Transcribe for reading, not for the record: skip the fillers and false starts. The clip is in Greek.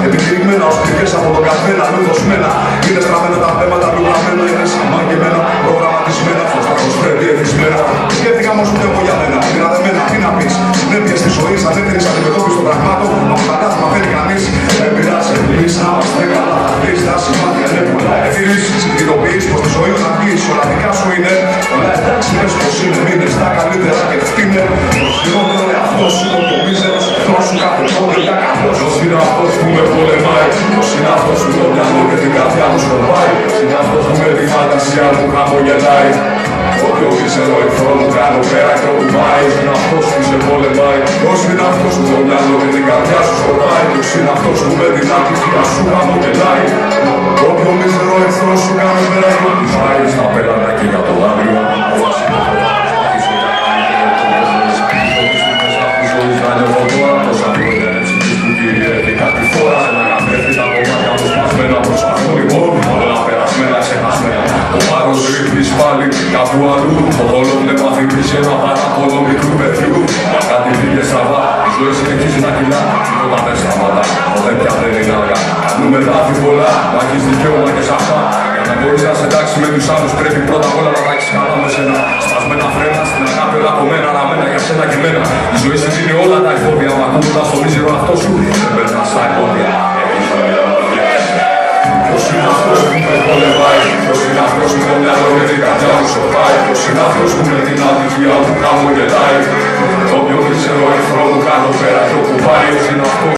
Επιτυχημένα ως κρυφές από τον καθένα, νου δοσμένα. Είναι στραμμένα τα θέματα του γραμμένα, είναι σαμάγεμένα, προγραμματισμένα, φωστά προσφέρει εθισμένα. Σκέφτηκα όμως ούτε εγώ για μένα, πειρατεμένα, τι να πεις. Συνέπειες της ζωής, ανέτερης αντιμετώπισης των πραγμάτων, από τα λάθη μαθαίνει κανείς. Δεν πειράζει, εμείς να είμαστε καλά, θα βρεις τα σημάδια, είναι πολλά ευθύνης. Συνειδητοποιείς πως τη ζωή όταν βγεις, όλα δικά σου είναι. Όλα εντάξει, πες πως είναι, μείνες τα καλύτερα και φτύνε. Το χειρότερο εαυτός σου, το μίζερος εχθρός σου, κάθε πόδι για καθώς. Ποιος είναι αυτός που με πολεμάει, ποιος είναι αυτός που το μυαλό και την καρδιά μου σκορπάει. Ποιος είναι αυτός που με τη φαντασία μου χαμογελάει. Όποιο ξέρω εχθρό μου κάνω πέρα και όπου πάει. Ποιος είναι αυτός που σε πολεμάει, ποιος είναι αυτός που το μυαλό και την καρδιά σου σκορπάει. Ποιος είναι αυτός που με την ατυχία σου χαμογελάει. Όποιο μίζερο εχθρό σου κάνω πέρα και όπου πάει. Στα πέλανα και για το δάκρυο. Κάπου αλλού, το όλο βλέμμα θυμίζει ένα παράπονο μικρού παιδιού. Μα κάτι πήγε στραβά, η ζωή συνεχίζει να κυλά. Τίποτα δεν σταματά, ποτέ πια δεν είναι αργά. Κάνουμε λάθη πολλά, να έχεις δικαίωμα και σε αυτά. Για να μπορείς να σε εντάξει με τους άλλους, πρέπει πρώτα απ' όλα να τα έχεις καλά με σένα. Σπασμένα φρένα, στην αγάπη όλα κομμένα, αναμένα για σένα και μένα. Η ζωή σου δίνει όλα τα εφόδια, μα ακούγοντας το μίζερο αυτό σου, δεν περνάς τα εμπόδια. Ποιος είναι αυτός που με πολεμάει, ποιος είναι αυτός που το μυαλό και την καρδιά μου σοφάει. Ποιος είναι αυτός που με την ατυχία μου χαμογελάει. Όποιο ξέρω εχθρό μου κάνω πέρα και όπου πάει, ποιος είναι αυτός.